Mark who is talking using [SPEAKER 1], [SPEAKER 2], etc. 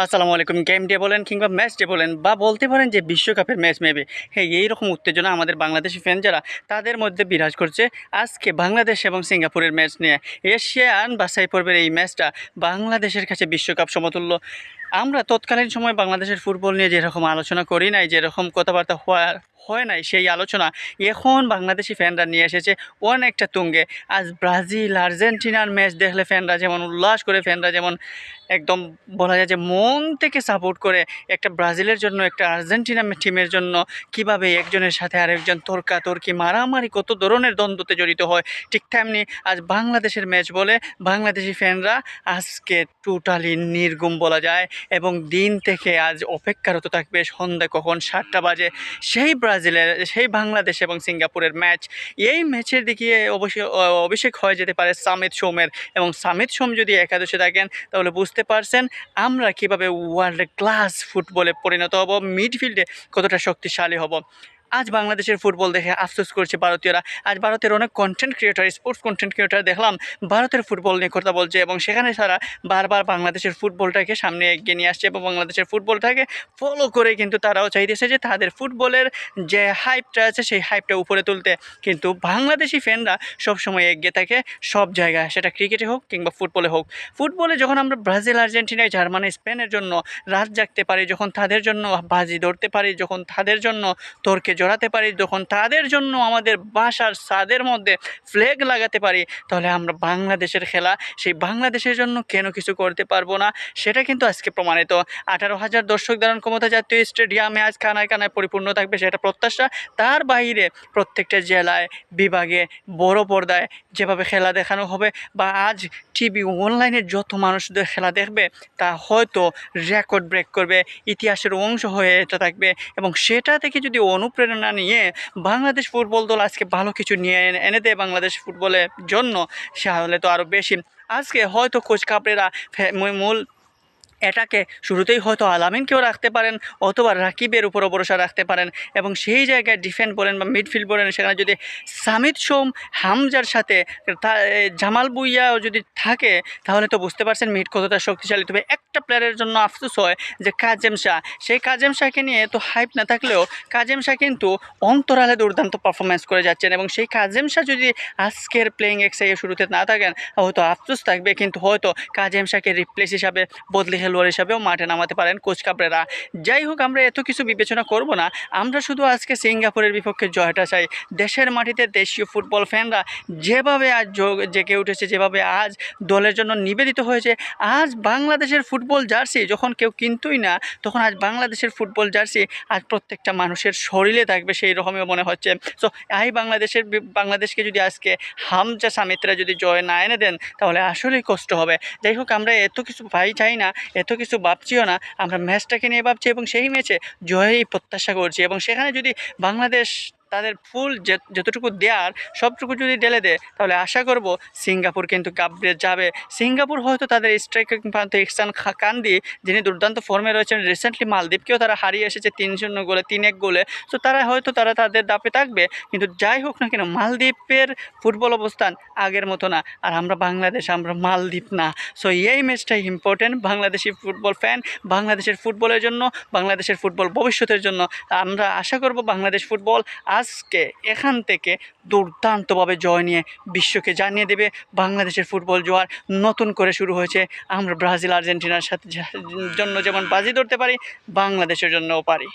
[SPEAKER 1] আসসালামু আলাইকুম। Game day বলেন কিংবা ম্যাচ ডে বলেন বা বলতে পারেন যে বিশ্বকাপের ম্যাচ মেবি হ্যাঁ, এইরকম উত্তেজনা আমাদের বাংলাদেশি ফ্যান যারা তাদের মধ্যে বিরাজ করছে আজকে বাংলাদেশ এবং সিঙ্গাপুরের ম্যাচ নিয়ে। এশিয়ান বাছাই পর্বের এই ম্যাচটা বাংলাদেশের কাছে বিশ্বকাপ সমতুল্য। আমরা তৎকালীন সময় বাংলাদেশের ফুটবল নিয়ে যেরকম আলোচনা করি নাই, যেরকম কথাবার্তা হয় নাই, সেই আলোচনা এখন বাংলাদেশি ফ্যানরা নিয়ে এসেছে অনেকটা তুঙ্গে। আজ ব্রাজিল আর্জেন্টিনার ম্যাচ দেখলে ফ্যানরা যেমন উল্লাস করে, ফ্যানরা যেমন একদম বলা যায় যে মন থেকে সাপোর্ট করে একটা ব্রাজিলের জন্য, একটা আর্জেন্টিনা টিমের জন্য কীভাবে একজনের সাথে আরেকজন তর্কাতর্কি মারামারি কত ধরনের দ্বন্দ্বতে জড়িত হয়, ঠিক তেমনি আজ বাংলাদেশের ম্যাচ বলে বাংলাদেশি ফ্যানরা আজকে টোটালি নির্গুম বলা যায়। এবং দিন থেকে আজ অপেক্ষারত থাকবে সন্ধ্যা কখন 7টা বাজে সেই ব্রাজিলের, সেই বাংলাদেশ এবং সিঙ্গাপুরের ম্যাচ। এই ম্যাচের দিকে অবশ্যই অভিষেক হয়ে যেতে পারে সামিত সোমের, এবং সামিত সোম যদি একাদশে থাকেন তাহলে বুঝতে পারছেন আমরা কীভাবে ওয়ার্ল্ড ক্লাস ফুটবলে পরিণত হব, মিডফিল্ডে কতটা শক্তিশালী হব। আজ বাংলাদেশের ফুটবল দেখে আফসোস করছে ভারতীয়রা। আজ ভারতের অনেক content creator, sports content creator দেখলাম ভারতের ফুটবল নিয়ে কথা বলছে, এবং সেখানে তারা বারবার বাংলাদেশের ফুটবলটাকে সামনে এগিয়ে নিয়ে আসছে এবং বাংলাদেশের ফুটবলটাকে ফলো করে কিন্তু তারাও চাইতেছে যে তাদের ফুটবলের যে হাইপটা আছে সেই হাইপটা উপরে তুলতে। কিন্তু বাংলাদেশি ফ্যানরা সবসময় এগিয়ে থাকে সব জায়গায়, সেটা ক্রিকেটে হোক কিংবা ফুটবলে হোক। ফুটবলে যখন আমরা ব্রাজিল আর্জেন্টিনায় জার্মানি স্পেনের জন্য রাত জাগতে পারি, যখন তাদের জন্য বাজি ধরতে পারি, যখন তাদের জন্য তর্কে জড়াতে পারি, যখন তাদের জন্য আমাদের বাসার ছাদের মধ্যে ফ্ল্যাগ লাগাতে পারি, তাহলে আমরা বাংলাদেশের খেলা সেই বাংলাদেশের জন্য কেন কিছু করতে পারবো না, সেটা কিন্তু আজকে প্রমাণিত। 18,000 দর্শক ধারণ ক্ষমতা জাতীয় স্টেডিয়ামে আজ কানায় কানায় পরিপূর্ণ থাকবে, সেটা প্রত্যাশা। তার বাইরে প্রত্যেকটা জেলায় বিভাগে বড় পর্দায় যেভাবে খেলা দেখানো হবে, বা আজ টিভি অনলাইনে যত মানুষদের খেলা দেখবে তা হয়তো রেকর্ড ব্রেক করবে, ইতিহাসের অংশ হয়ে এটা থাকবে। এবং সেটা থেকে যদি অনুপ্রেরণা নিয়ে বাংলাদেশ ফুটবল দল আজকে ভালো কিছু নিয়ে এনে দেয় বাংলাদেশ ফুটবলের জন্য, তাহলে তো আরও বেশি। আজকে হয়তো কোচ কাপড়েরা মূল এটাকে শুরুতেই হয়তো আলামিনকেও রাখতে পারেন, অথবা রাকিবের উপরও ভরসা রাখতে পারেন। এবং সেই জায়গায় ডিফেন্ড বলেন বা মিডফিল্ড বলেন, সেখানে যদি সামিত সোম হামজার সাথে জামাল বুইয়াও যদি থাকে, তাহলে তো বুঝতে পারছেন মিড কতটা শক্তিশালী। তবে একটা প্লেয়ারের জন্য আফসোস হয় যে কাজেম শাহ, সেই কাজেম শাহকে নিয়ে তো হাইপ না থাকলেও কাজেম শাহ কিন্তু অন্তরালে দুর্দান্ত পারফরমেন্স করে যাচ্ছেন। এবং সেই কাজেম শাহ যদি আজকের প্লেইং এক্সাইয়ে শুরুতে না থাকেন হয়তো আফসোস থাকবে, কিন্তু হয়তো কাজেম শাহকে রিপ্লেস হিসাবে বদলে খেলোয়াড় হিসাবেও মাঠে নামাতে পারেন কোচ কাপড়েরা। যাই হোক, আমরা এত কিছু বিবেচনা করব না, আমরা শুধু আজকে সিঙ্গাপুরের বিপক্ষে জয়টা চাই। দেশের মাটিতে দেশীয় ফুটবল ফ্যানরা যেভাবে আজ জেগে উঠেছে, যেভাবে আজ দলের জন্য নিবেদিত হয়েছে, আজ বাংলাদেশের ফুটবল জার্সি যখন কেউ কিনতই না, তখন আজ বাংলাদেশের ফুটবল জার্সি আজ প্রত্যেকটা মানুষের শরীরে থাকবে, সেই রকমই মনে হচ্ছে। সো এই বাংলাদেশকে যদি আজকে হামজা সামিতরা যদি জয় না এনে দেন, তাহলে আসলেই কষ্ট হবে। যাই হোক, আমরা এত কিছু চাই না, এত কিছু ভাবছিও না, আমরা ম্যাচটাকে নিয়ে ভাবছি এবং সেই ম্যাচে জয়ই প্রত্যাশা করছি। এবং সেখানে যদি বাংলাদেশ তাদের ফুল যতটুকু দেওয়ার সবটুকু যদি ঢেলে দেয়, তাহলে আশা করব সিঙ্গাপুর কিন্তু কাপড়ে যাবে। সিঙ্গাপুর হয়তো তাদের স্ট্রাইকার প্রান্ত ইহসান কান্দি, যিনি দুর্দান্ত ফর্মে রয়েছেন, রিসেন্টলি মালদ্বীপকেও তারা হারিয়ে এসেছে 3-0 গোলে, 3-1 গোলে। সো তারা হয়তো তাদের দাপে থাকবে। কিন্তু যাই হোক না কেন, মালদ্বীপের ফুটবল অবস্থান আগের মতো না, আর আমরা বাংলাদেশ, আমরা মালদ্বীপ না। সো এই ম্যাচটাই ইম্পর্টেন্ট বাংলাদেশি ফুটবল ফ্যান, বাংলাদেশের ফুটবলের জন্য, বাংলাদেশের ফুটবল ভবিষ্যতের জন্য। আমরা আশা করব বাংলাদেশ ফুটবল আজকে এখান থেকে দুর্দান্তভাবে জয় নিয়ে বিশ্বকে জানিয়ে দেবে বাংলাদেশের ফুটবল জোয়ার নতুন করে শুরু হয়েছে। আমরা ব্রাজিল আর্জেন্টিনার সাথে জন্য যেমন বাজি ধরতে পারি, বাংলাদেশের জন্যও পারি।